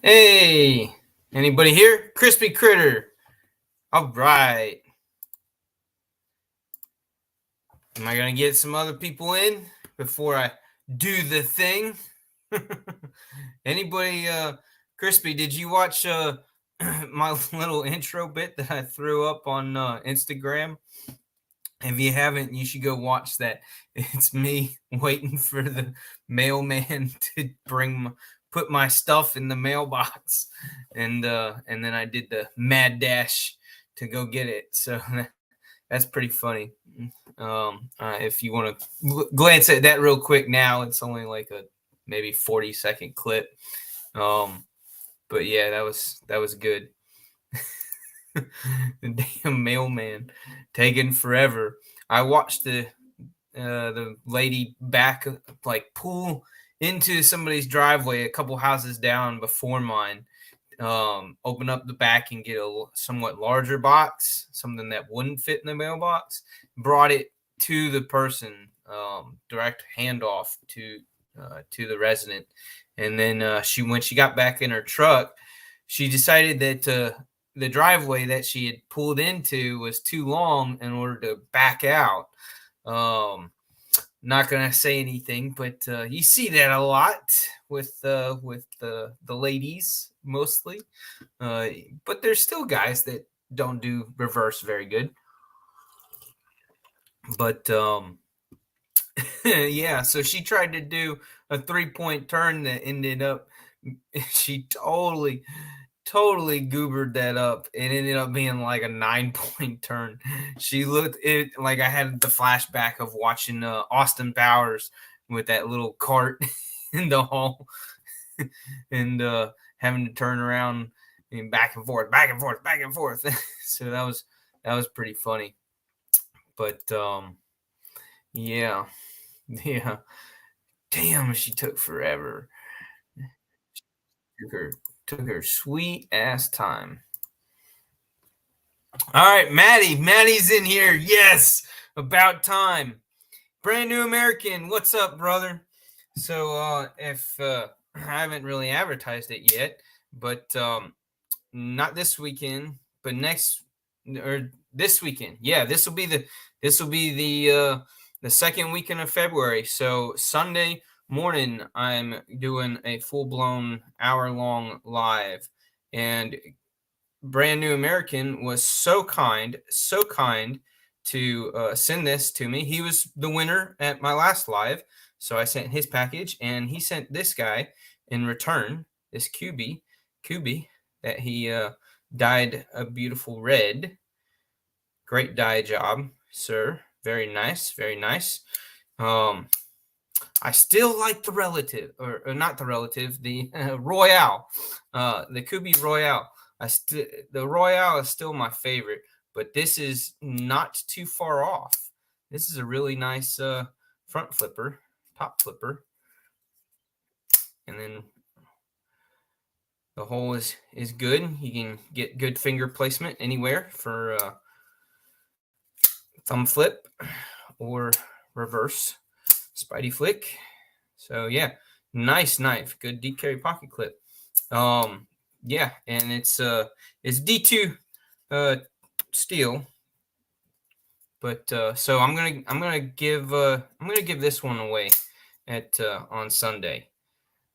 Hey, anybody here? Crispy Critter. All right. Am I going to get some other people in before I do the thing? Anybody, Crispy, did you watch my little intro bit that I threw up on Instagram? If you haven't, you should go watch that. It's me waiting for the mailman to put my stuff in the mailbox, and then I did the mad dash to go get it. So that's pretty funny. If you want to glance at that real quick now, it's only like a maybe 40-second clip. But yeah, that was good. The damn mailman taking forever. I watched the lady back pull into somebody's driveway a couple houses down before mine. Open up the back and get a somewhat larger box, something that wouldn't fit in the mailbox. Brought it to the person, direct handoff to the resident, and then when she got back in her truck, she decided that the driveway that she had pulled into was too long in order to back out. Not gonna say anything, but you see that a lot with the ladies mostly. But there's still guys that don't do reverse very good. But yeah, so she tried to do a 3-point turn that ended up. She totally goobered that up. It ended up being like a 9-point turn. She looked it like I had the flashback of watching Austin Powers with that little cart in the hall and having to turn around and back and forth, back and forth, back and forth. So that was pretty funny. But yeah. Damn, she took forever. Took her sweet ass time. All right, Maddie's in here. Yes, about time. Brand new American, what's up, brother? So if I haven't really advertised it yet, but not this weekend, but next or this weekend. Yeah, this will be the second weekend of February. So Sunday morning, I'm doing a full-blown hour-long live, and Brand New American was so kind to send this to me. He was the winner at my last live, so I sent his package, and he sent this guy in return, this QB that he dyed a beautiful red. Great dye job, sir. Very nice, very nice. I still like the Relative, or not the Relative, the Royale, the Kubi Royale. The Royale is still my favorite, but this is not too far off. This is a really nice front flipper, top flipper, and then the hole is good. You can get good finger placement anywhere for thumb flip or reverse Spidey flick. So yeah, nice knife, good deep carry pocket clip. Yeah, and it's D2 steel, but so I'm gonna give this one away at on Sunday.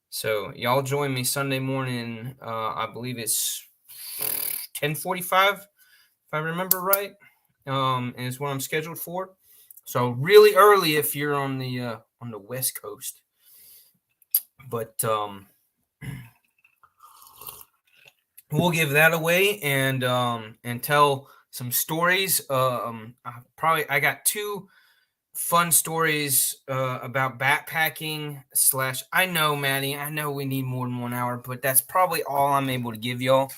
So y'all join me Sunday morning. I believe it's 10:45, if I remember right. Is what I'm scheduled for. So really early if you're on the West Coast. But we'll give that away and tell some stories. I got 2 fun stories about backpacking / I know, Maddie, I know we need more than 1 hour, but that's probably all I'm able to give y'all.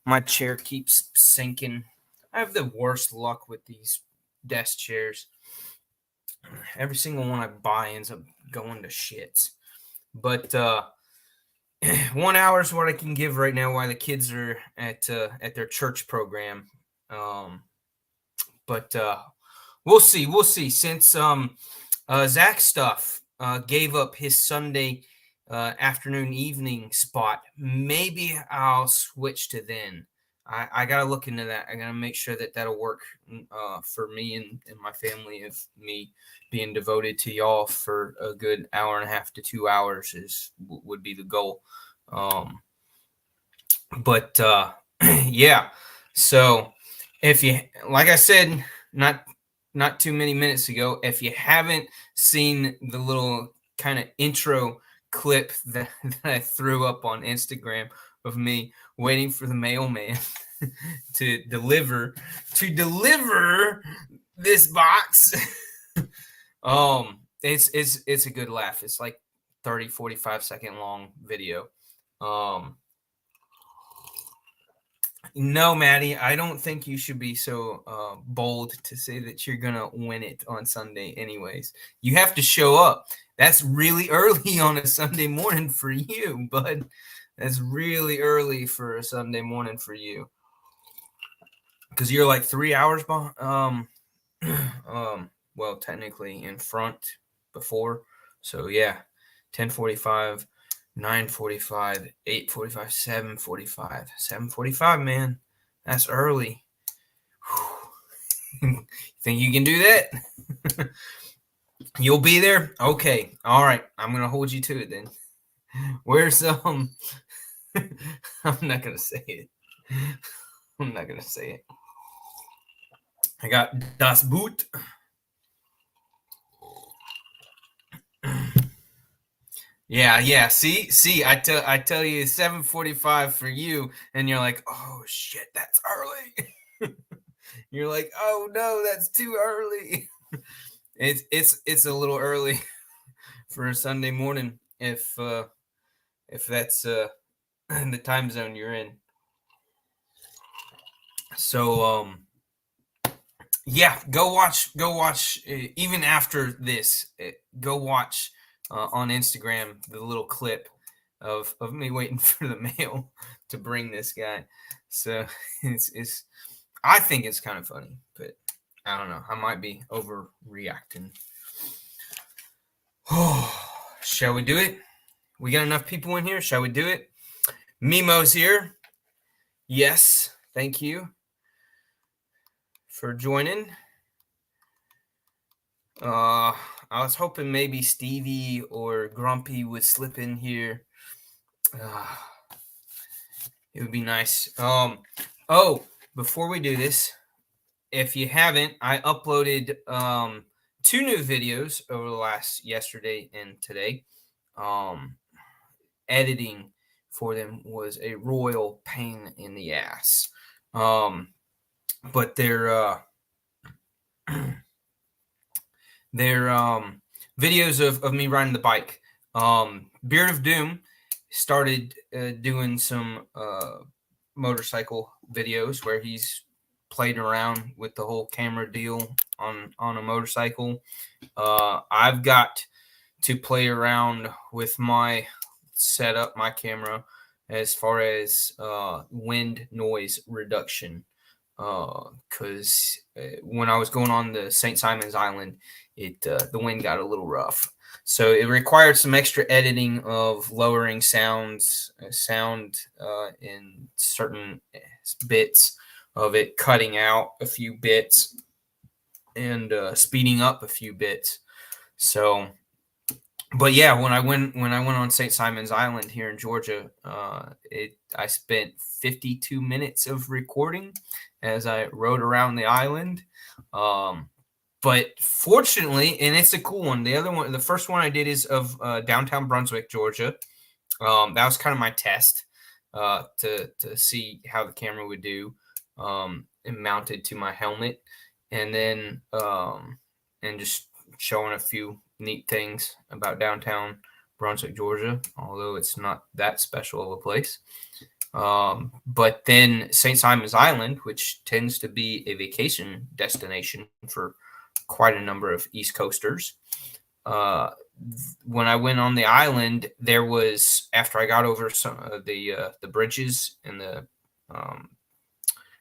My chair keeps sinking. I have the worst luck with these desk chairs. Every single one I buy ends up going to shits. But 1 hour is what I can give right now while the kids are at their church program. But we'll see. Since Zach Stuff gave up his Sunday afternoon, evening spot, maybe I'll switch to then. I got to look into that. I got to make sure that that'll work for me and my family. Of me being devoted to y'all for a good hour and a half to 2 hours would be the goal. But yeah, so if you, like I said, not too many minutes ago, if you haven't seen the little kind of intro clip that I threw up on Instagram of me waiting for the mailman to deliver this box, it's a good laugh. It's like 30-45 second long video. No, Maddie, I don't think you should be so bold to say that you're going to win it on Sunday anyways. You have to show up. That's really early on a Sunday morning for you, bud. That's really early for a Sunday morning for you. Because you're like 3 hours behind, well, technically in front before. So, yeah, 10:45. 9:45, 8:45, 7:45. 7:45, man. That's early. Think you can do that? You'll be there? Okay. All right. I'm going to hold you to it then. Where's I'm not going to say it. I'm not going to say it. I got Das Boot. Yeah. See, I tell you 7:45 for you, and you're like, oh shit, that's early. You're like, oh no, that's too early. It's a little early for a Sunday morning if that's the time zone you're in. So yeah, go watch even after this. Go watch on Instagram the little clip of me waiting for the mail to bring this guy. So it's I think it's kind of funny, but I don't know. I might be overreacting. Shall we do it? We got enough people in here. Shall we do it? Mimo's here. Yes, thank you for joining. I was hoping maybe Stevie or Grumpy would slip in here. It would be nice. Oh, before we do this, if you haven't, I uploaded 2 new videos over the last yesterday and today. Editing for them was a royal pain in the ass. But they're videos of me riding the bike. Beard of Doom started doing some motorcycle videos where he's played around with the whole camera deal on a motorcycle. I've got to play around with my setup, my camera, as far as wind noise reduction. Because when I was going on the St. Simon's Island, the wind got a little rough. So it required some extra editing of lowering sound in certain bits of it, cutting out a few bits and speeding up a few bits. So, but yeah, when I went on St. Simon's Island here in Georgia, I spent 52 minutes of recording as I rode around the island. But fortunately, and it's a cool one. The first one I did is of downtown Brunswick, Georgia. That was kind of my test to see how the camera would do, and mounted to my helmet, and then and just showing a few neat things about downtown Brunswick, Georgia, although it's not that special of a place. But then St. Simon's Island, which tends to be a vacation destination for quite a number of East Coasters. When I went on the island, there was, after I got over some of the bridges and the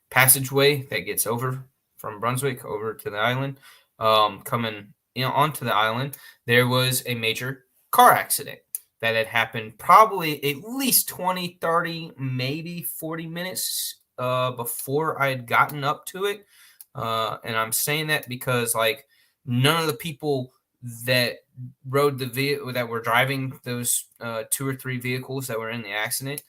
passageway that gets over from Brunswick over to the island, coming onto the island, there was a major car accident. that had happened probably at least 20, 30, maybe 40 minutes before I had gotten up to it. And I'm saying that because like none of the people that rode the vehicle that were driving those 2 or 3 vehicles that were in the accident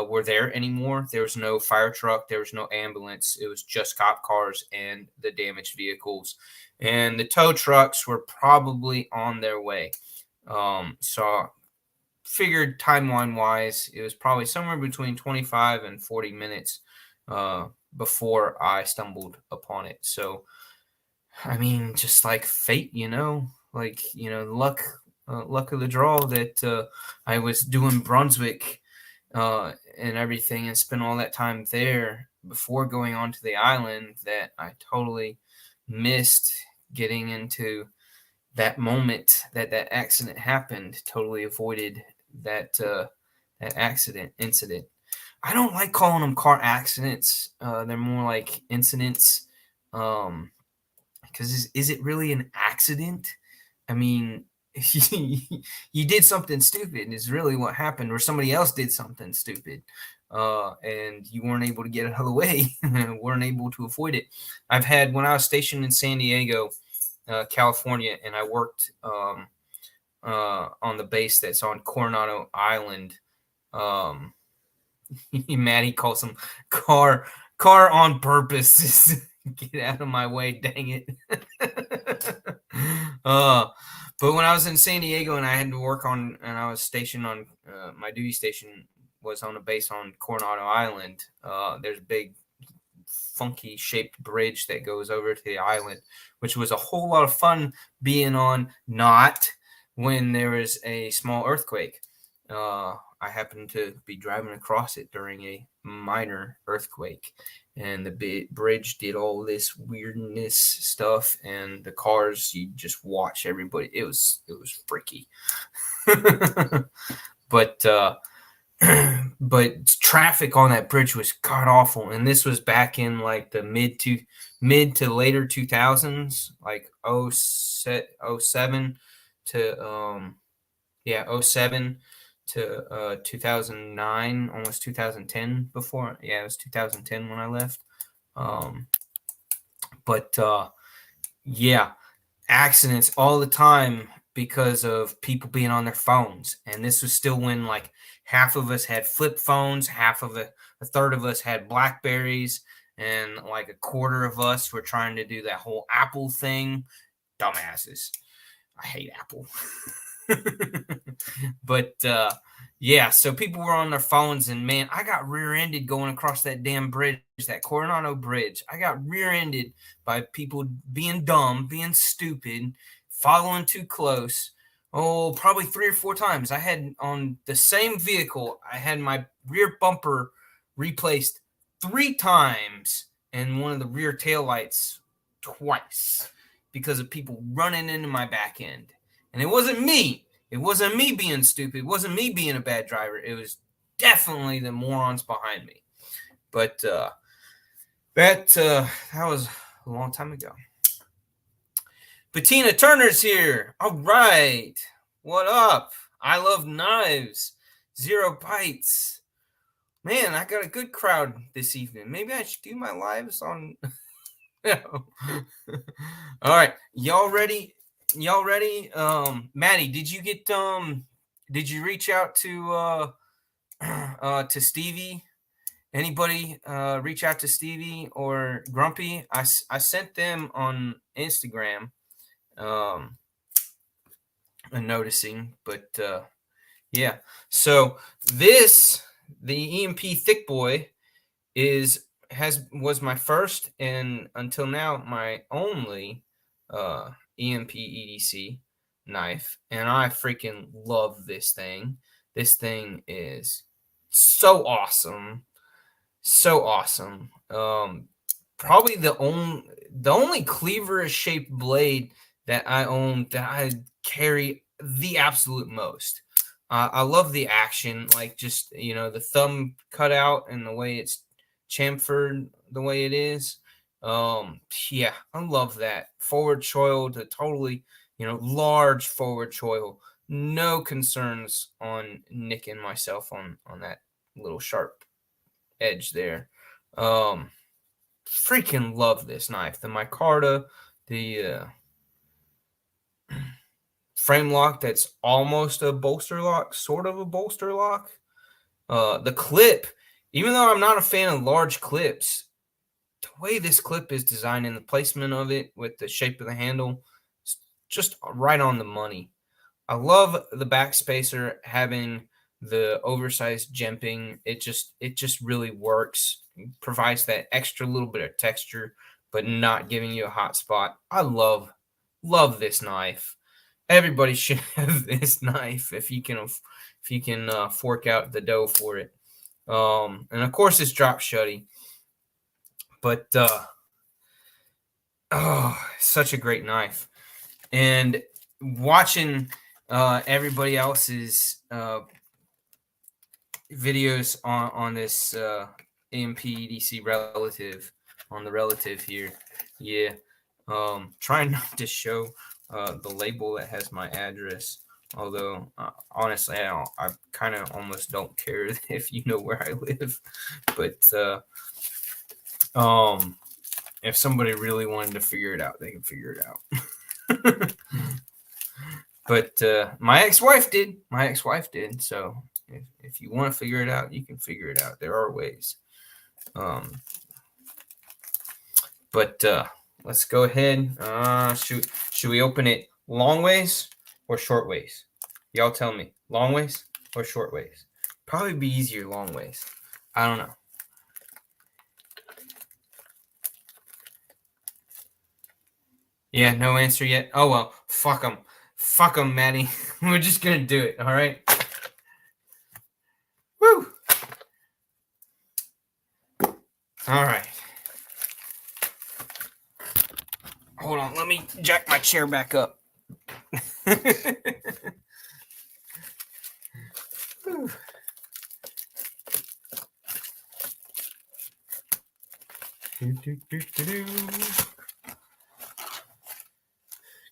were there anymore. There was no fire truck, there was no ambulance. It was just cop cars and the damaged vehicles. And the tow trucks were probably on their way. So figured timeline wise, it was probably somewhere between 25 and 40 minutes before I stumbled upon it. So, I mean, just like fate, like, luck of the draw that I was doing Brunswick and everything and spent all that time there before going onto the island that I totally missed getting into that moment that accident happened. Totally avoided that that incident. I don't like calling them car accidents. They're more like incidents. Because is it really an accident? I mean, you did something stupid is really what happened, or somebody else did something stupid, and you weren't able to get out of the way, weren't able to avoid it. I've had, when I was stationed in San Diego, California, and I worked on the base that's on Coronado Island. Maddie calls them car on purpose. Get out of my way, dang it. But when I was in San Diego and I had to work on, and I was stationed on, my duty station was on a base on Coronado Island. There's a big funky shaped bridge that goes over to the island, which was a whole lot of fun being on, not when there was a small earthquake. I happened to be driving across it during a minor earthquake, and the bridge did all this weirdness stuff, and the cars, you just watch everybody. It was freaky. But but traffic on that bridge was god awful, and this was back in like the mid to later 2000s, like 07 to 07 to 2009, almost 2010 before. Yeah, it was 2010 when I left. But yeah, accidents all the time because of people being on their phones. And this was still when like half of us had flip phones, a third of us had Blackberries, and like a quarter of us were trying to do that whole Apple thing. Dumbasses. I hate Apple. But yeah, so people were on their phones, and man, I got rear-ended going across that damn bridge, that Coronado Bridge. I got rear-ended by people being dumb, being stupid, following too close. Oh, probably 3 or 4 times. I had, on the same vehicle, I had my rear bumper replaced 3 times, and one of the rear taillights twice, because of people running into my back end. And it wasn't me. It wasn't me being stupid. It wasn't me being a bad driver. It was definitely the morons behind me. But that was a long time ago. Bettina Turner's here. All right. What up? I love knives. 0 bites. Man, I got a good crowd this evening. Maybe I should do my lives on... All right. Y'all ready? Maddie, did you reach out to Stevie? Anybody reach out to Stevie or Grumpy? I sent them on Instagram a noticing, but yeah. So the EMP Thick Boy was my first, and until now my only EMP EDC knife, and I freaking love this thing. This thing is so awesome. Probably the only cleaver shaped blade that I own that I carry the absolute most. I love the action, like just the thumb cutout and the way it's chamfered the way it is. Yeah, I love that forward choil, the totally large forward choil no concerns on nicking myself on that little sharp edge there. Freaking love this knife. The micarta, the frame lock that's almost a bolster lock, sort of a bolster lock. The clip, even though I'm not a fan of large clips, the way this clip is designed and the placement of it with the shape of the handle, it's just right on the money. I love the back spacer having the oversized jimping. It just really works. It provides that extra little bit of texture, but not giving you a hot spot. I love this knife. Everybody should have this knife if you can fork out the dough for it. And of course it's drop shutty, but such a great knife. And watching everybody else's videos on this Emp Edc Relative, on the Relative here, yeah. Trying not to show the label that has my address, although honestly I kind of almost don't care if you know where I live, but if somebody really wanted to figure it out, they can figure it out. But my ex-wife did. So if you want to figure it out, you can figure it out. There are ways. But let's go ahead. Should we open it long ways or short ways? Y'all tell me. Long ways or short ways? Probably be easier long ways. I don't know. Yeah, no answer yet. Oh well, fuck them, Maddie. We're just gonna do it. All right. Woo. All right. Hold on, let me jack my chair back up.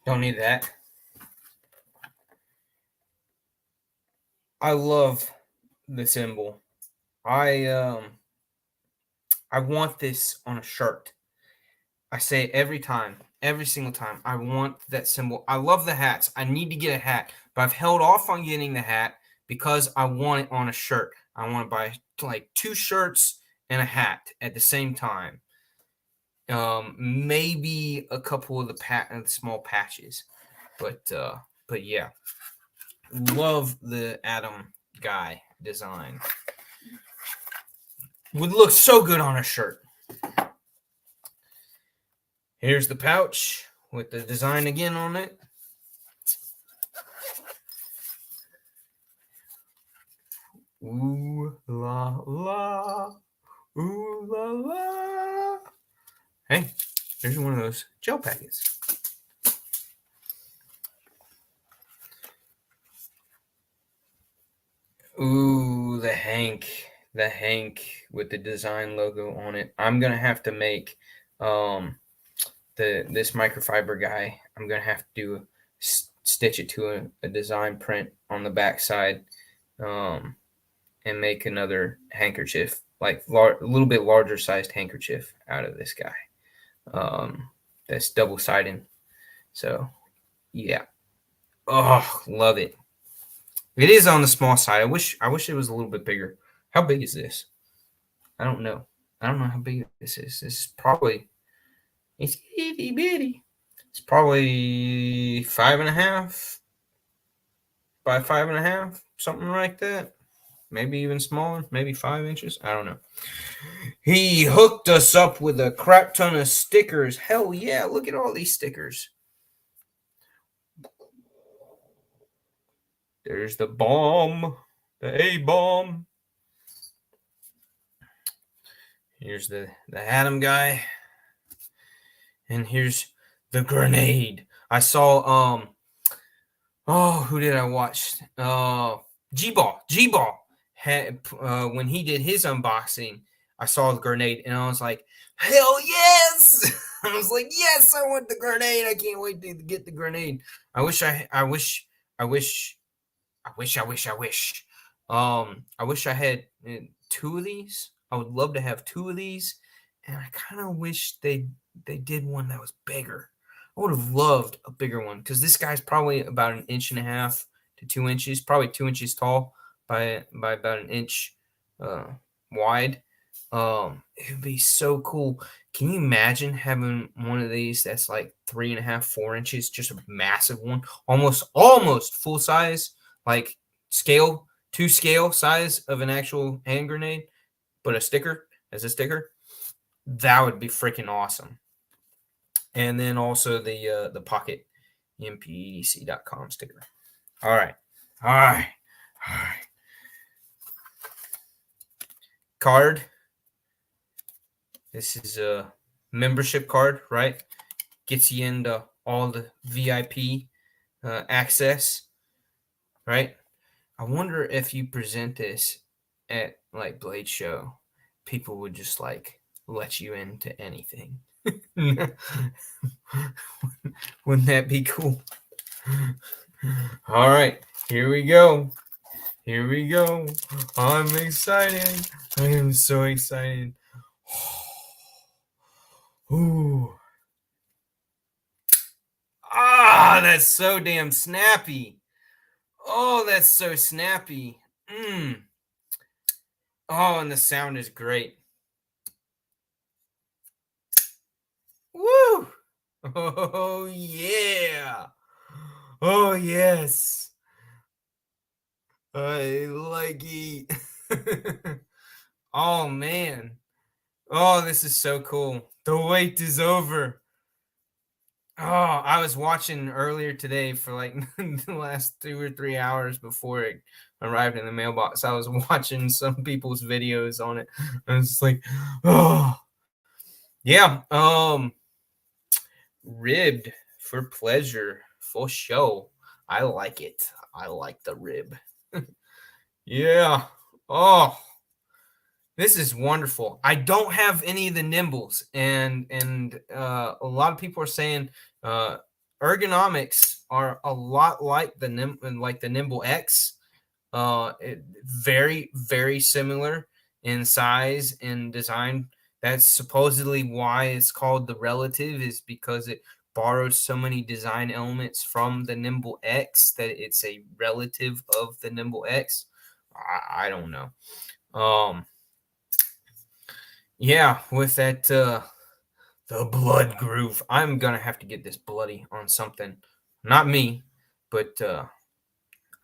Don't need that. I love the symbol. I want this on a shirt. I say it every time, every single time. I want that symbol. I love the hats. I need to get a hat, but I've held off on getting the hat because I want it on a shirt. I want to buy like 2 shirts and a hat at the same time. Maybe a couple of the small patches, but yeah, love the Atom guy design. Would look so good on a shirt. Here's the pouch with the design again on it. Ooh la la, ooh la la. Hey, there's one of those gel packets. Ooh, the Hank with the design logo on it. I'm gonna have to make this microfiber guy. I'm gonna have to do stitch it to a design print on the back side, and make another handkerchief, like a little bit larger sized handkerchief out of this guy. That's double sided. So yeah. Oh, love it. It is on the small side. I wish it was a little bit bigger. How big is this? I don't know. I don't know how big this is. This is probably, it's itty bitty. It's probably 5.5 by 5.5, something like that. Maybe even smaller, maybe 5 inches. I don't know. He hooked us up with a crap ton of stickers. Hell yeah, look at all these stickers. There's the bomb, the A-bomb. Here's the Atom guy. And here's the grenade. I saw who did I watch? G-Ball had when he did his unboxing, I saw the grenade and I was like, hell yes. I was like, yes, I want the grenade. I can't wait to get the grenade. I wish I wish. I wish I had two of these. I would love to have two of these, and I kind of wish they did one that was bigger. I would have loved a bigger one because this guy's probably about an inch and a half to 2 inches, probably 2 inches tall by about an inch uh, wide. It would be so cool. Can you imagine having one of these that's like 3.5, 4 inches, just a massive one, almost full size, like two scale size of an actual hand grenade, but a sticker as a sticker? That would be freaking awesome. And then also the pocket empedc.com sticker. All right. Card. This is a membership card, right? Gets you into all the VIP access, right? I wonder if you present this at like Blade Show, people would just like let you into anything. Wouldn't that be cool? All right, here we go. I'm excited. I am so excited. Ooh. That's so damn snappy. Oh, that's so snappy. Oh, and the sound is great. Woo! Oh, yeah. Oh, yes. I like it. Oh, man. Oh, this is so cool. The wait is over. Oh, I was watching earlier today for like the last 2 or 3 hours before it arrived in the mailbox. I was watching some people's videos on it. I was like, oh, yeah. Ribbed for pleasure, for show. I like it. I like the rib. Yeah. Oh, this is wonderful. I don't have any of the nimbles, and a lot of people are saying uh, ergonomics are a lot like the Nimble X. Very very similar in size and design. That's supposedly why it's called the Relative, is because it borrows so many design elements from the Nimble X that it's a relative of the Nimble X. I don't know. Yeah, with that the blood groove. I'm gonna have to get this bloody on something. Not me, but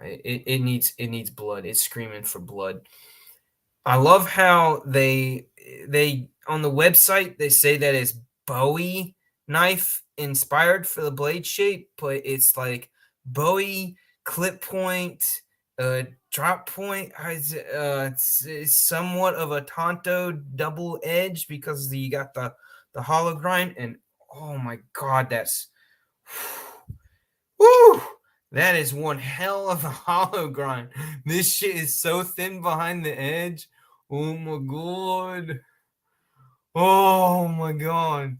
it needs blood. It's screaming for blood. I love how they on the website they say that it's Bowie knife inspired for the blade shape, but it's like Bowie clip point, drop point. It's somewhat of a Tonto double edge because you got the hollow grind, and oh my god, that's woo! That is one hell of a hollow grind. This shit is so thin behind the edge. Oh my god. Oh my god.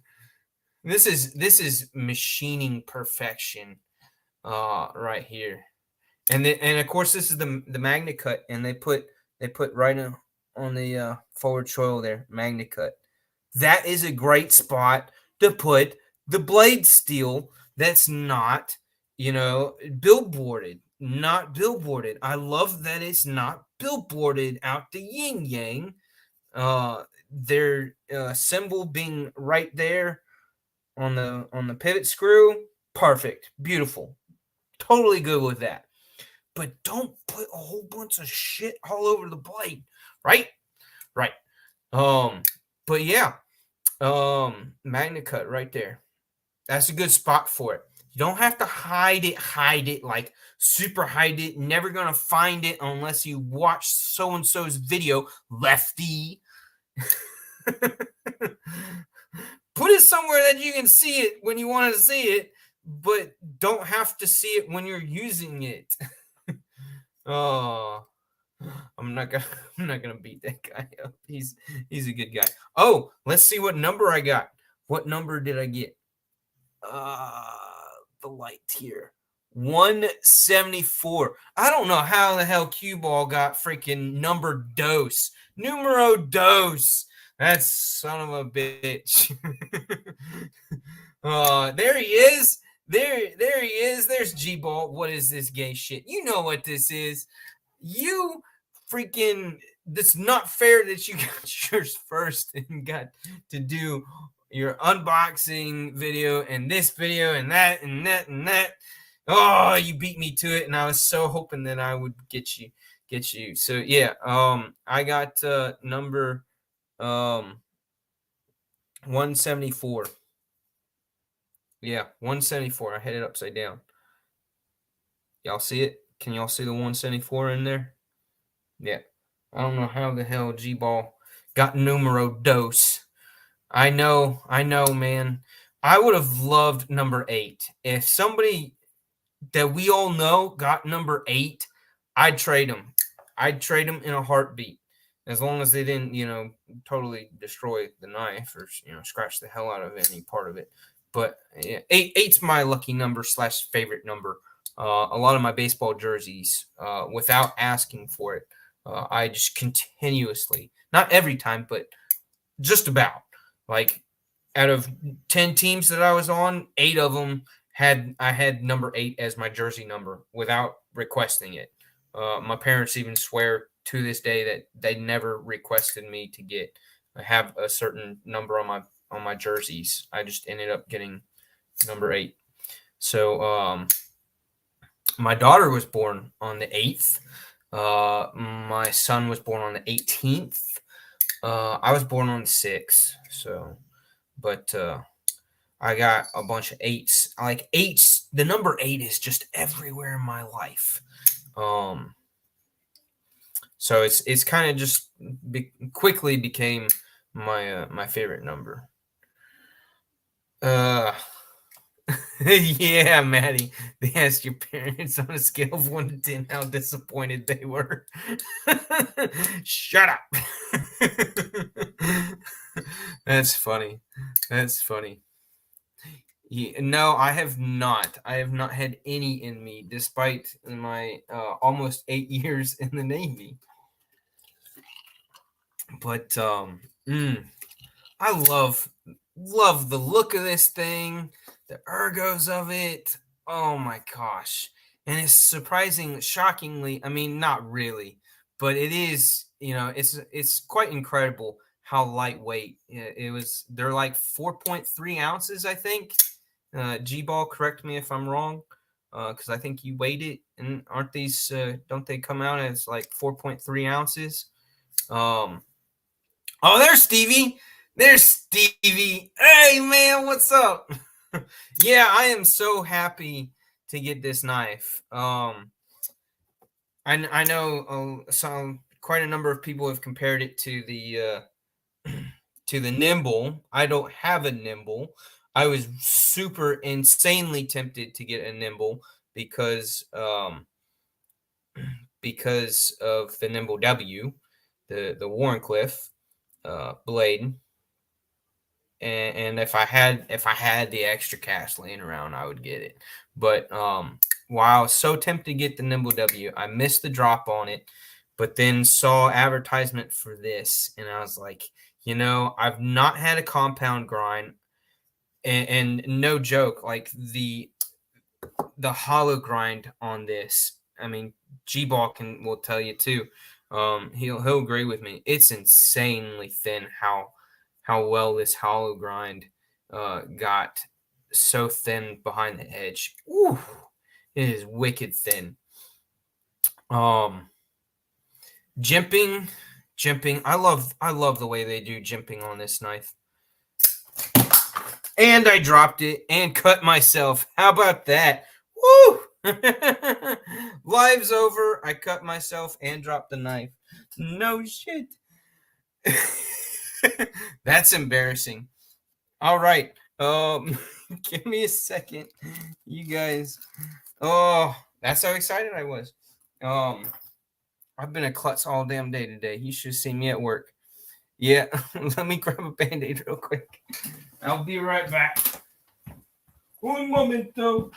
This is machining perfection right here. And of course this is the magnet cut, and they put right on the forward choil there, magnet cut. That is a great spot to put the blade steel that's not, billboarded. Not billboarded. I love that it's not billboarded out the yin yang. Their symbol being right there on the pivot screw. Perfect. Beautiful. Totally good with that. But don't put a whole bunch of shit all over the blade. Right? Right. But yeah. Magnet cut right there. That's a good spot for it. You don't have to hide it, like super hide it. Never gonna find it unless you watch so and so's video, lefty. Put it somewhere that you can see it when you want to see it, but don't have to see it when you're using it. Oh, I'm not gonna beat that guy up. He's a good guy. Oh, let's see what number I got. What number did I get? The light here. 174. I don't know how the hell cue ball got freaking number dos. Numero dos. That son of a bitch. There he is. There he is. There's G-Ball. What is this gay shit? You know what this is. You freaking, that's not fair that you got yours first and got to do your unboxing video and this video and that and that and that. Oh, you beat me to it, and I was so hoping that I would get you. So yeah, I got number 174. Yeah, 174. I had it upside down. Y'all see it? Can y'all see the 174 in there? Yeah. I don't know how the hell G-Ball got numero dos. I know, man. I would have loved number 8. If somebody that we all know got number 8, I'd trade them. I'd trade them in a heartbeat. As long as they didn't, totally destroy the knife or, scratch the hell out of any part of it. But yeah, 8's my lucky number / favorite number. A lot of my baseball jerseys, without asking for it, I just continuously, not every time, but just about, like, out of 10 teams that I was on, 8 of them I had number 8 as my jersey number without requesting it. My parents even swear to this day that they never requested me to have a certain number on my jerseys. I just ended up getting number 8. So my daughter was born on the 8th. My son was born on the 18th. I was born on the 6th. So, but I got a bunch of 8s. Like 8s, the number 8 is just everywhere in my life. So it's kind of just quickly became my favorite number. Yeah, Maddie. They asked your parents on a scale of 1 to 10 how disappointed they were. Shut up. That's funny. Yeah, no, I have not. I have not had any in me, despite my almost 8 years in the Navy. But I love the look of this thing, the ergos of it. Oh my gosh. And it's shockingly, I mean, not really, but it is, it's quite incredible how lightweight it was. They're like 4.3 ounces, I think. G-Ball, correct me if I'm wrong, because I think you weighed it, and aren't these, don't they come out as like 4.3 ounces? Oh, there's Stevie. There's Stevie. Hey, man, what's up? Yeah, I am so happy to get this knife. I know quite a number of people have compared it to the Nimble. I don't have a Nimble. I was super insanely tempted to get a Nimble because of the Nimble W, the Warncliffe blade. And if I had the extra cash laying around, I would get it. But while I was so tempted to get the Nimble W, I missed the drop on it, but then saw advertisement for this, and I was like, I've not had a compound grind, and no joke, like the hollow grind on this. I mean, G-Ball will tell you too. He'll agree with me. It's insanely thin how well this hollow grind got so thin behind the edge. Ooh, it is wicked thin. Jimping. I love the way they do jimping on this knife. And I dropped it and cut myself. How about that? Woo! Live's over. I cut myself and dropped the knife. No shit. That's embarrassing. All right. Give me a second. You guys. Oh, that's how excited I was. I've been a klutz all damn day today. You should see me at work. Yeah, let me grab a Band-Aid real quick. I'll be right back. Un momento.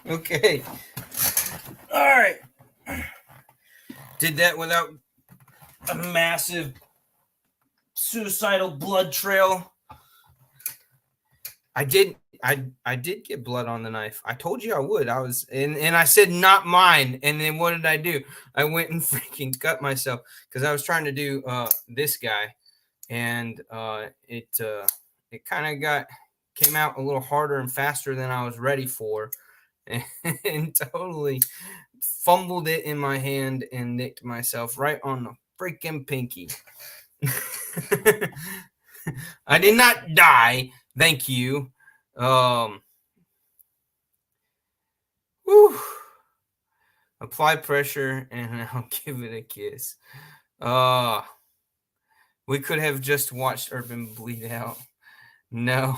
Okay. All right. Did that without a massive suicidal blood trail. I did. I did get blood on the knife. I told you I would. I was and I said not mine. And then what did I do? I went and freaking cut myself because I was trying to do this guy, and it kind of came out a little harder and faster than I was ready for, and totally fumbled it in my hand and nicked myself right on the freaking pinky. I did not die. Thank you. Whew. Apply pressure and I'll give it a kiss. We could have just watched Urban bleed out. No.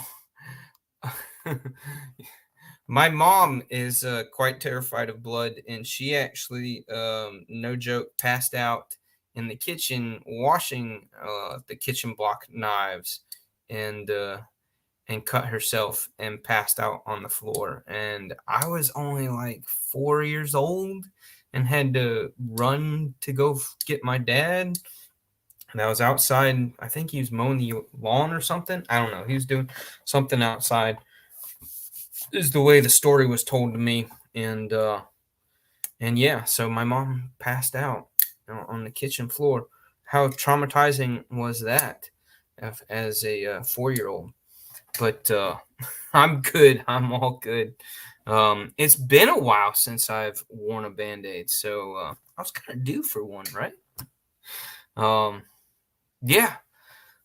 My mom is quite terrified of blood, and she actually, no joke, passed out in the kitchen washing the kitchen block knives, and cut herself and passed out on the floor. And I was only like 4 years old and had to run to go get my dad. And I was outside. I think he was mowing the lawn or something. I don't know. He was doing something outside, is the way the story was told to me. And yeah, so my mom passed out on the kitchen floor. How traumatizing was that as a 4-year-old? But I'm good. I'm all good. It's been a while since I've worn a Band-Aid, so I was kind of due for one, right? Yeah.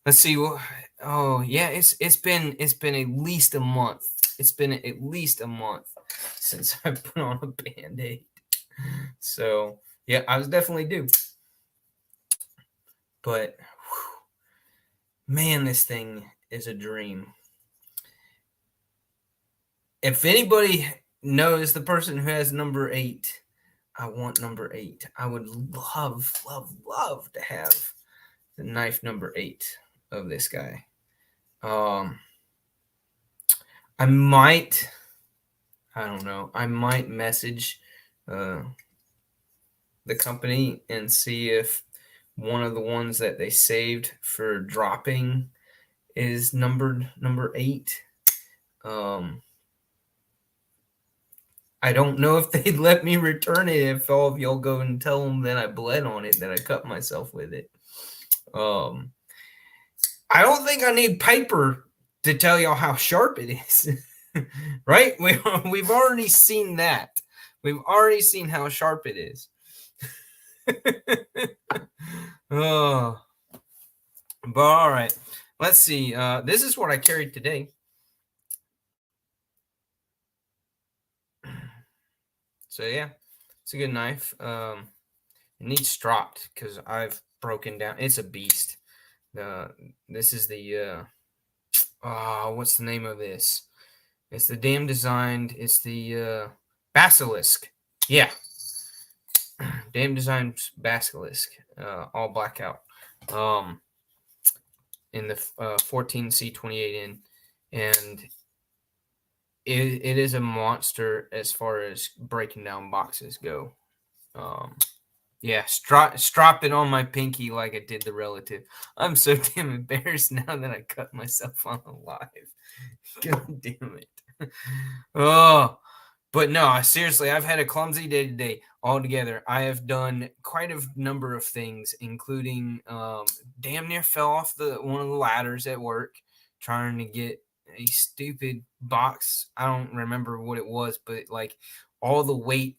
Let's see. Oh yeah, it's been at least a month. It's been at least a month since I put on a Band-Aid. So yeah, I was definitely due. But whew, man, this thing is a dream. If anybody knows the person who has number 8, I want number 8. I would love, love, love to have the knife number 8 of this guy. I might, I don't know, I might message the company and see if one of the ones that they saved for dropping is numbered number 8. I don't know if they'd let me return it if all of y'all go and tell them that I bled on it, that I cut myself with it. I don't think I need paper to tell y'all how sharp it is, right? We've already seen that. We've already seen how sharp it is. Oh, but all right. Let's see. This is what I carried today. So yeah, it's a good knife. It needs stropped because I've broken down. It's a beast. This is the what's the name of this? It's the damn designed. It's the basilisk. Yeah, damn designed basilisk. All blackout. In the 14C28N, and it is a monster as far as breaking down boxes go. Yeah, strop it on my pinky like I did the Relative. I'm so damn embarrassed now that I cut myself on the live. God damn it. Oh, but no, seriously, I've had a clumsy day today altogether. I have done quite a number of things, including damn near fell off one of the ladders at work trying to get a stupid box. I don't remember what it was, but like all the weight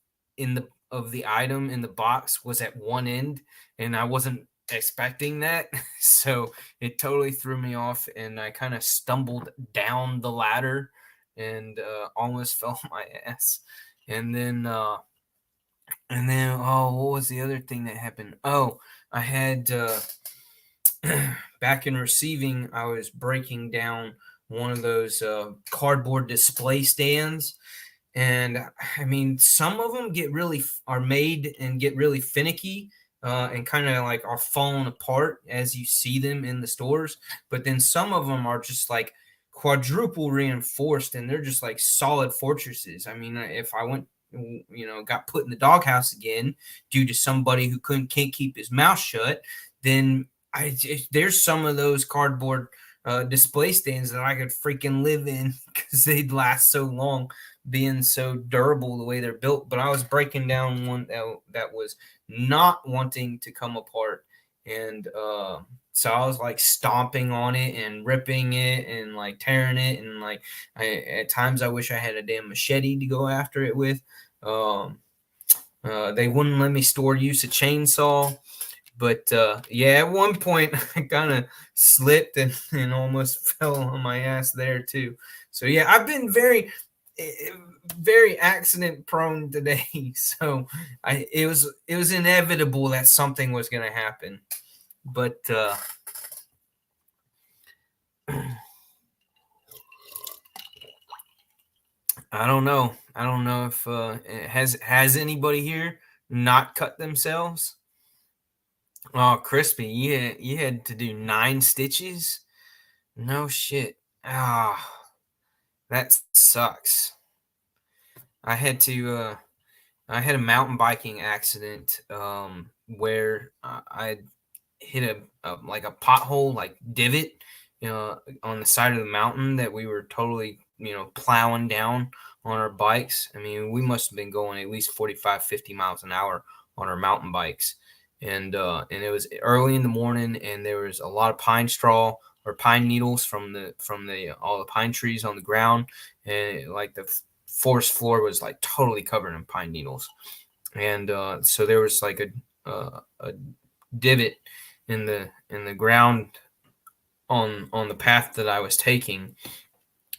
of the item in the box was at one end, and I wasn't expecting that. So it totally threw me off, and I kind of stumbled down the ladder and almost fell on my ass. And then oh, what was the other thing that happened? Oh, I had back in receiving, I was breaking down one of those cardboard display stands. And I mean, some of them are made and get really finicky and kind of like are falling apart as you see them in the stores. But then some of them are just like quadruple reinforced, and they're just like solid fortresses. I mean, if I went, got put in the doghouse again due to somebody who can't keep his mouth shut, then there's some of those cardboard display stands that I could freaking live in because they'd last so long, being so durable the way they're built. But I was breaking down one that was not wanting to come apart, and so I was like stomping on it and ripping it and like tearing it, and like at times I wish I had a damn machete to go after it with. They wouldn't let me use a chainsaw. But yeah, at one point I kind of slipped and almost fell on my ass there too. So yeah, I've been very accident prone today. So it was inevitable that something was going to happen. But I don't know. I don't know if has anybody here not cut themselves. Oh, Crispy, you had to do 9 stitches? No shit. Ah, that sucks. I had I had a mountain biking accident where I hit like a pothole, like divot, on the side of the mountain that we were totally, plowing down on our bikes. I mean, we must have been going at least 45, 50 miles an hour on our mountain bikes. And it was early in the morning, and there was a lot of pine straw or pine needles from all the pine trees on the ground, and like the forest floor was like totally covered in pine needles. And so there was like a divot in the ground on the path that I was taking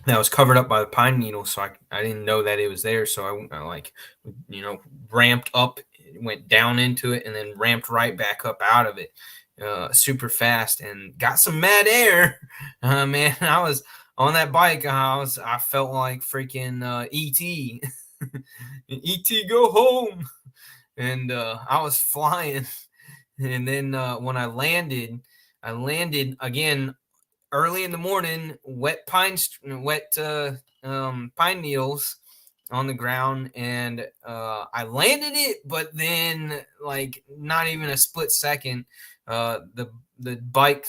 that was covered up by the pine needles, so I didn't know that it was there. So I like, ramped up, went down into it, and then ramped right back up out of it super fast, and got some mad air. Man, I was on that bike. I felt like freaking ET. ET, go home. And I was flying. And then when I landed again early in the morning, wet pine needles on the ground, and I landed it, but then like not even a split second, the bike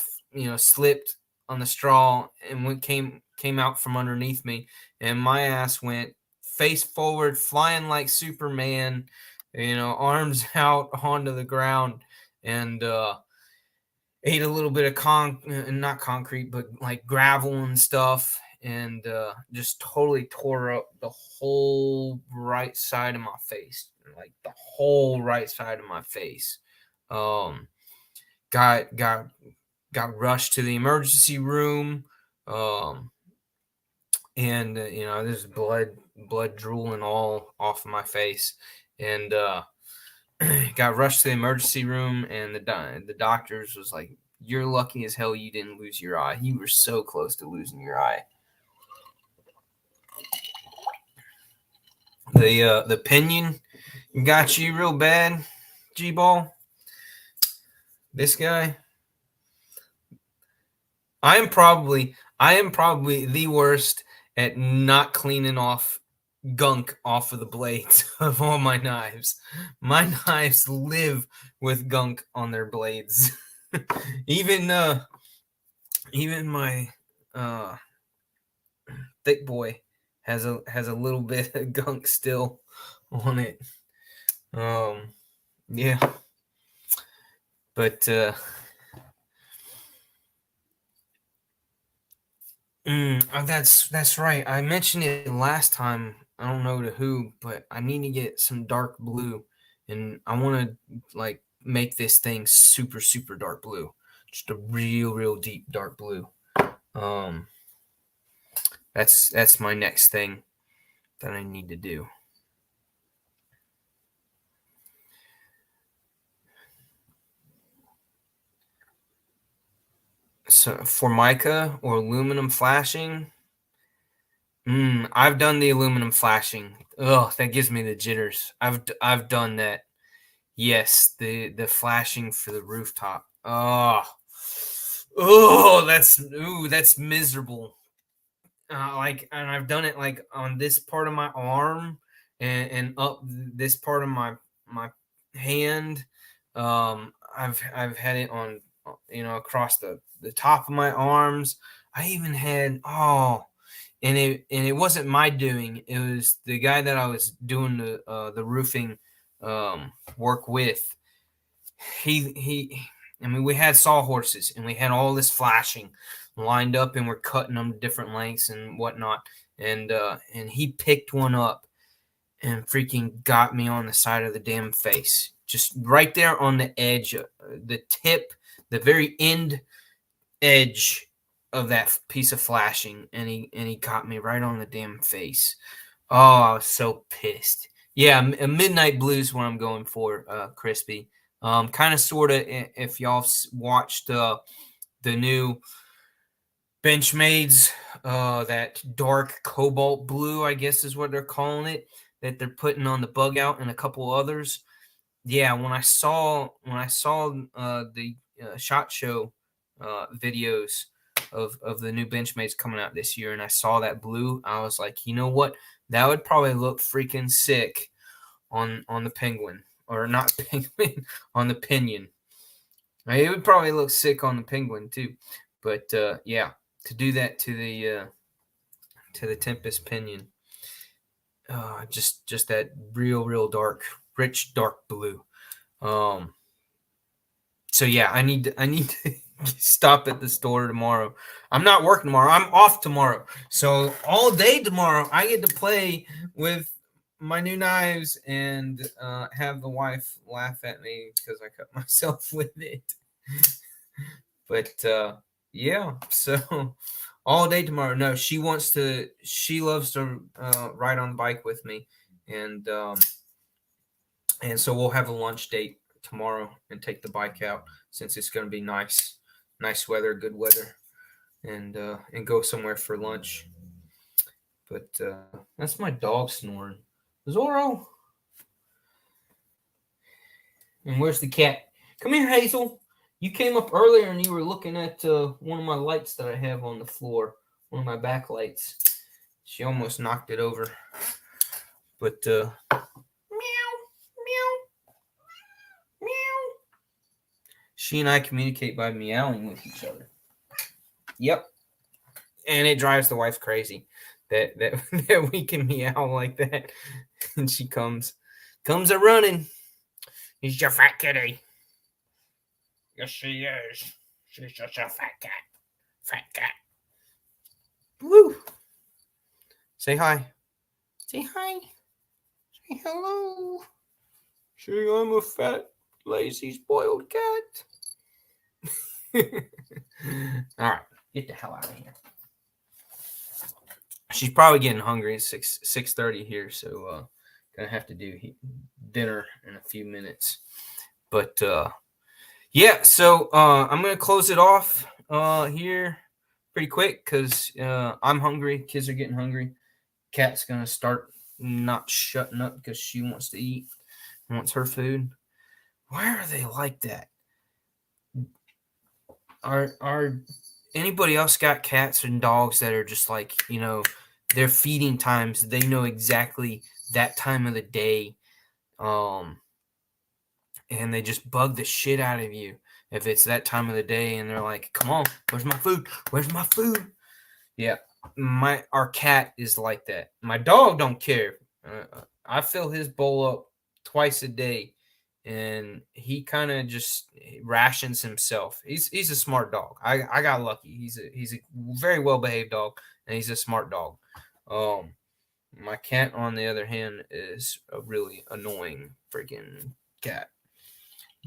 slipped on the straw and came out from underneath me, and my ass went face forward, flying like Superman, arms out onto the ground, and ate a little bit of not concrete, but like gravel and stuff, and just totally tore up the whole right side of my face, like the whole right side of my face. Um, got got got rushed to the emergency room, and there's blood drooling all off of my face, and got rushed to the emergency room, and the doctors was like, "You're lucky as hell you didn't lose your eye. You were so close to losing your eye." The pinion got you real bad, G-Ball. This guy. I am probably the worst at not cleaning off gunk off of the blades of all my knives. My knives live with gunk on their blades. even my thick boy has a little bit of gunk still on it. Yeah. But that's right. I mentioned it last time. I don't know to who, but I need to get some dark blue, and I want to like make this thing super super dark blue, just a real deep dark blue. Um, that's my next thing that I need to do. So Formica or aluminum flashing. I've done the aluminum flashing. Ugh, that gives me the jitters. I've done that. Yes, the flashing for the rooftop. Oh, that's miserable. and I've done it like on this part of my arm and up this part of my hand. I've had it on, across the top of my arms. I even had, and it wasn't my doing. It was the guy that I was doing the roofing work with. He I mean, we had sawhorses and we had all this flashing lined up, and we're cutting them to different lengths and whatnot. And he picked one up and freaking got me on the side of the damn face, just right there on the edge, the tip, the very end edge of that piece of flashing, and he got me right on the damn face. Oh, I was so pissed. Yeah, a midnight blues what I'm going for, crispy. Kind of, sort of. If y'all watched the new Benchmades, that dark cobalt blue, I guess is what they're calling it, that they're putting on the Bug Out and a couple others. Yeah, when I saw the SHOT Show videos of the new Benchmates coming out this year, and I saw that blue, I was like, you know what? That would probably look freaking sick on the Penguin, or not Penguin, on the Pinion. It would probably look sick on the Penguin too, but yeah, to do that to the Tempest Pinion, just that real dark, rich dark blue. So yeah, I need to stop at the store tomorrow. I'm not working tomorrow. I'm off tomorrow. So all day tomorrow, I get to play with my new knives and have the wife laugh at me because I cut myself with it. But yeah, so all day tomorrow. No, she loves to ride on the bike with me, and so we'll have a lunch date tomorrow and take the bike out, since it's going to be nice weather, good weather, and go somewhere for lunch. But that's my dog snoring. Zorro. And where's the cat? Come here, Hazel. You came up earlier and you were looking at one of my lights that I have on the floor, one of my back lights. She almost knocked it over. But meow, meow, meow. She and I communicate by meowing with each other. Yep. And it drives the wife crazy that that we can meow like that. And she comes a running. He's your fat kitty. Yes, she is. She's just a fat cat. Fat cat. Woo. Say hi. Say hi. Say hello. Say I'm a fat, lazy, spoiled cat. All right. Get the hell out of here. She's probably getting hungry. It's 6:30 here, so gonna have to do dinner in a few minutes. But yeah, so I'm gonna close it off here pretty quick because I'm hungry. Kids are getting hungry. Cat's gonna start not shutting up because she wants to eat, wants her food. Why are they like that? Are anybody else got cats and dogs that are just like, their feeding times, they know exactly that time of the day, and they just bug the shit out of you if it's that time of the day, and they're like, come on, where's my food? Where's my food? Yeah, our cat is like that. My dog don't care. I fill his bowl up twice a day, and he kind of just rations himself. He's a smart dog. I got lucky. He's a very well behaved dog, and he's a smart dog. My cat, on the other hand, is a really annoying freaking cat.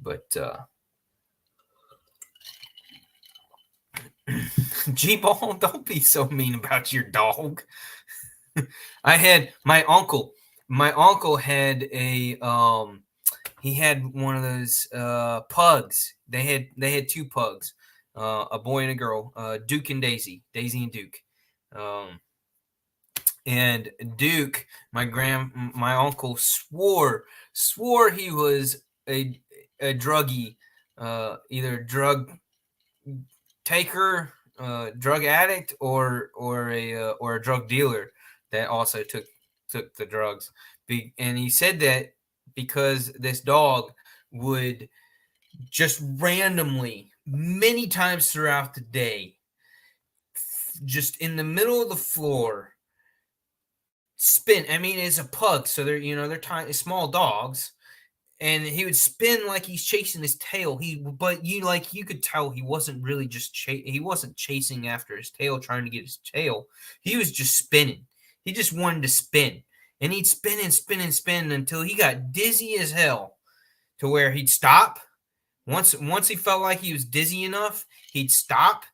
But G-Ball, don't be so mean about your dog. I had my uncle. My uncle had he had one of those pugs. They had two pugs, a boy and a girl, Duke and Daisy and Duke. And Duke, my uncle swore he was a druggie, either drug taker drug addict or a drug dealer that also took the drugs. And he said that because this dog would just randomly, many times throughout the day, just in the middle of the floor, spin. I mean, it's a pug, so they're tiny, small dogs, and he would spin like he's chasing his tail. But you could tell he wasn't really he wasn't chasing after his tail, trying to get his tail. He was just spinning. He just wanted to spin, and he'd spin and spin and spin until he got dizzy as hell, to where he'd stop. Once he felt like he was dizzy enough, he'd stop.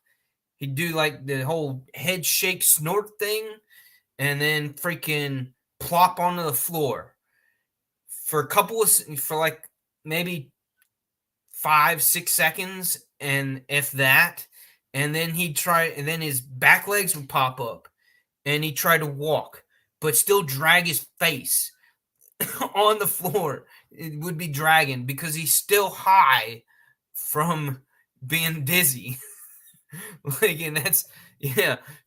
He'd do like the whole head shake snort thing, and then freaking plop onto the floor for like maybe 5-6 seconds, and if that, and then and then his back legs would pop up, and he'd try to walk, but still drag his face on the floor. It would be dragging because he's still high from being dizzy. And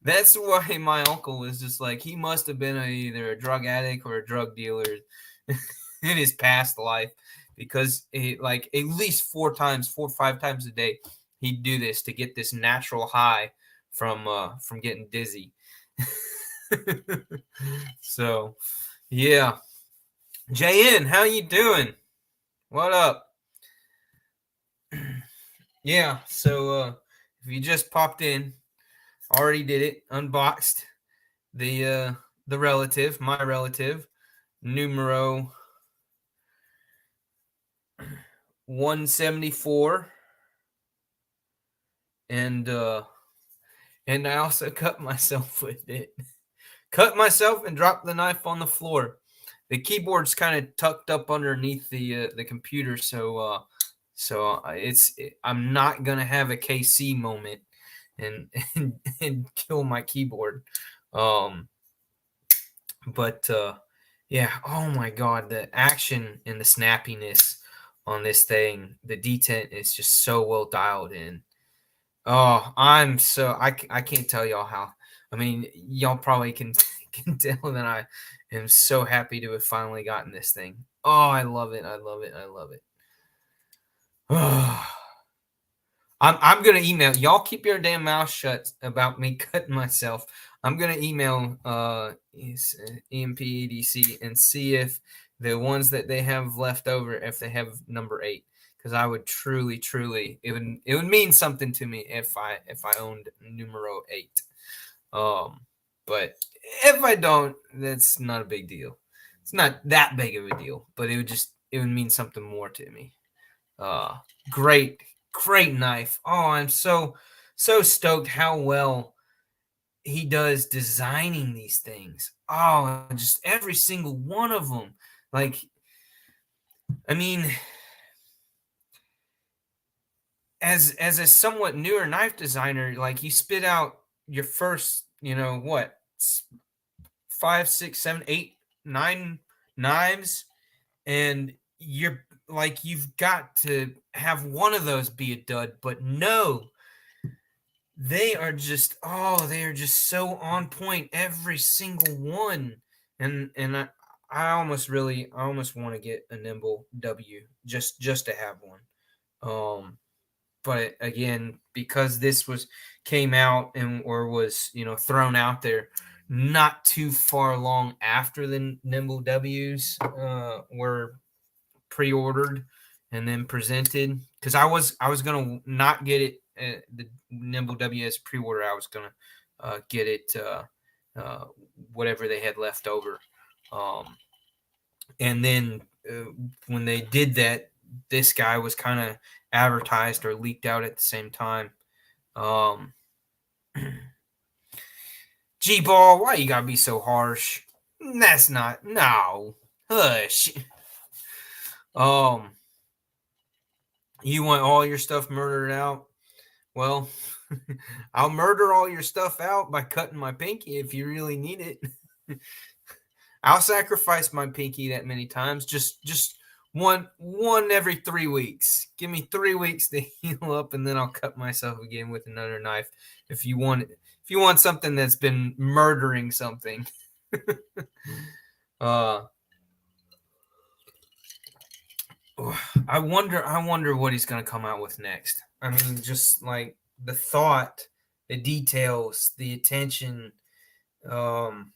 that's why my uncle was just like, he must have been either a drug addict or a drug dealer in his past life, because like at least 4 or 5 times a day he'd do this to get this natural high from getting dizzy. So yeah, JN, how you doing? What up? Yeah, so if you just popped in, already did it, unboxed the relative, my relative, numero 174, and I also cut myself with it. Cut myself and dropped the knife on the floor. The keyboard's kind of tucked up underneath the computer, so I'm not gonna have a KC moment and kill my keyboard. But yeah, oh my god, the action and the snappiness on this thing, the detent is just so well dialed in. Oh, I can't tell y'all how. I mean, y'all probably can tell that I am so happy to have finally gotten this thing. Oh, I love it. I love it. I love it. I'm gonna email y'all. Keep your damn mouth shut about me cutting myself. I'm gonna email Emp Edc and see if the ones that they have left over, if they have number 8, because I would truly it would mean something to me if I owned numero 8. But if I don't, that's not a big deal. It's not that big of a deal, but it would mean something more to me. Great knife. Oh, I'm so stoked how well he does designing these things. Oh, just every single one of them. Like, I mean, as a somewhat newer knife designer, like, you spit out your first, what, 5, 6, 7, 8, 9 knives, and you're like, you've got to have one of those be a dud. But no, they are just so on point, every single one. And I almost want to get a Nimble W just to have one. But again, because this came out or was thrown out there not too far long after the Nimble W's were pre-ordered and then presented, because I was gonna not get it the Nimble WS pre-order. I was gonna get it whatever they had left over, and then when they did that, this guy was kind of advertised or leaked out at the same time. G-Ball, why you gotta be so harsh? That's not, no, hush. You want all your stuff murdered out? Well, I'll murder all your stuff out by cutting my pinky if you really need it. I'll sacrifice my pinky that many times. Just one every 3 weeks. Give me 3 weeks to heal up, and then I'll cut myself again with another knife. If you want something that's been murdering something. uh I wonder what he's gonna come out with next. I mean, just like the thought, the details, the attention um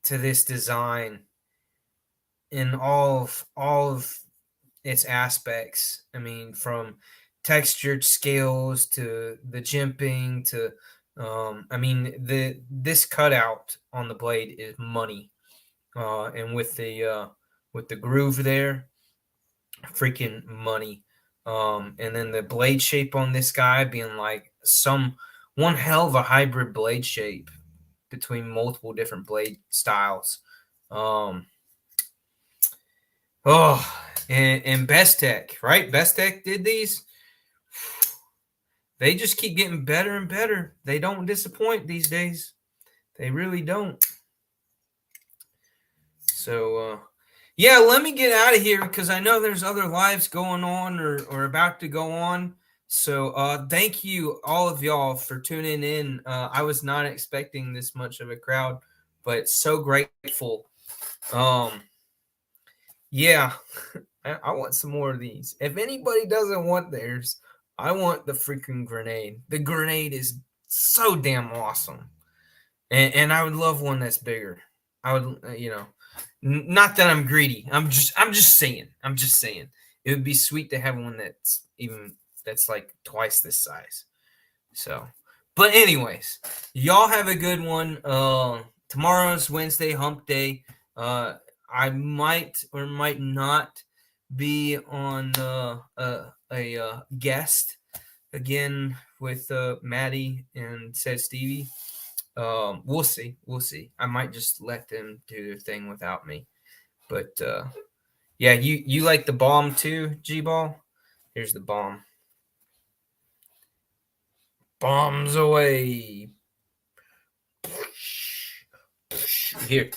to this design in all of its aspects. I mean, from textured scales to the jimping to I mean, this cutout on the blade is money. And with the groove there, freaking money. And then the blade shape on this guy being like one hell of a hybrid blade shape between multiple different blade styles. Um, oh, and Bestech, right? Bestech did these. They just keep getting better and better. They don't disappoint these days. They really don't. So, yeah, let me get out of here because I know there's other lives going on or about to go on. So, thank you all of y'all for tuning in. I was not expecting this much of a crowd, but so grateful. Um, yeah, I want some more of these. If anybody doesn't want theirs, I want the freaking grenade. The grenade is so damn awesome, and I would love one that's bigger. I would, not that I'm greedy. I'm just saying. I'm just saying. It would be sweet to have one that's like twice this size. So, but anyways, y'all have a good one. Tomorrow's Wednesday, Hump Day. I might or might not be on a guest again with Maddie and said Stevie. We'll see. We'll see. I might just let them do their thing without me. But yeah, you like the bomb too, G Ball? Here's the bomb. Bombs away. Here,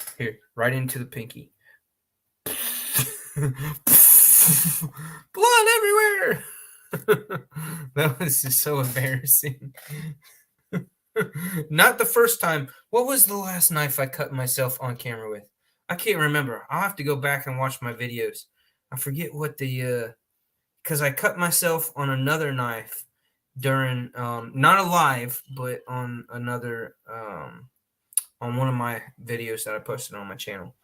right into the pinky. Blood everywhere. That was just so embarrassing. Not the first time. What was the last knife I cut myself on camera with? I can't remember. I'll have to go back and watch my videos. I forget what because I cut myself on another knife during not a live, but on another on one of my videos that I posted on my channel.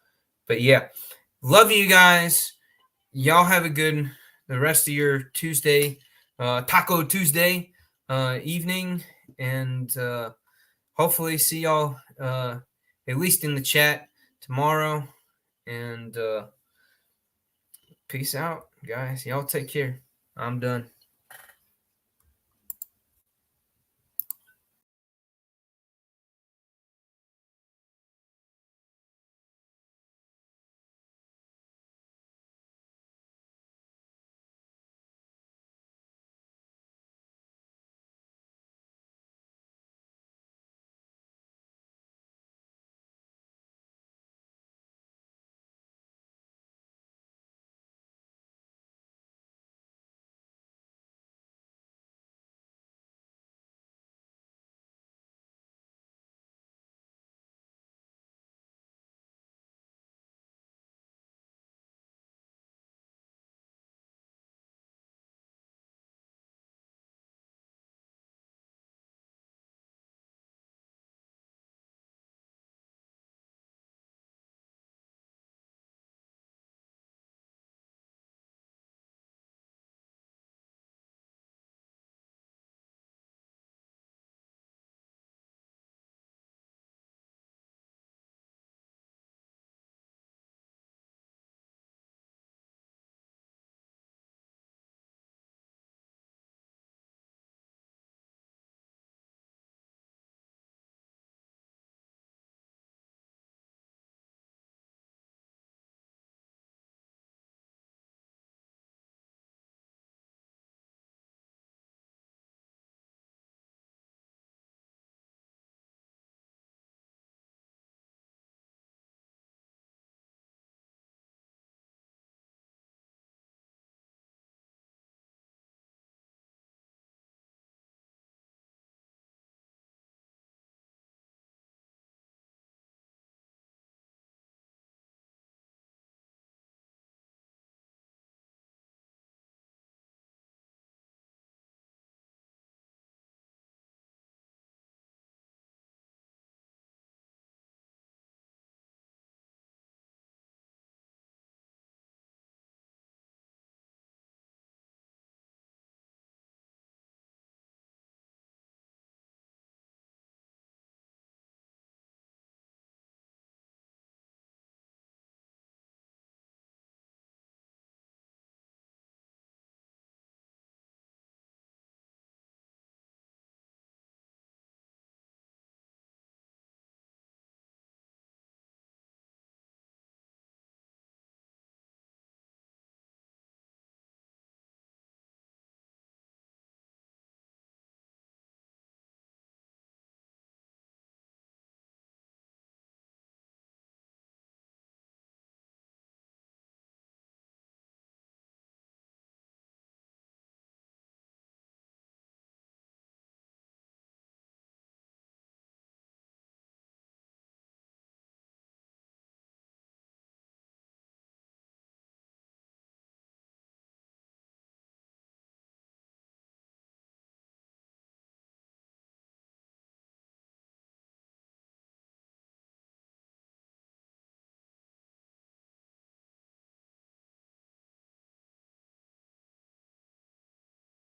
But yeah, love you guys. Y'all have a good the rest of your Tuesday, Taco Tuesday evening, and hopefully see y'all at least in the chat tomorrow. And peace out, guys. Y'all take care. I'm done.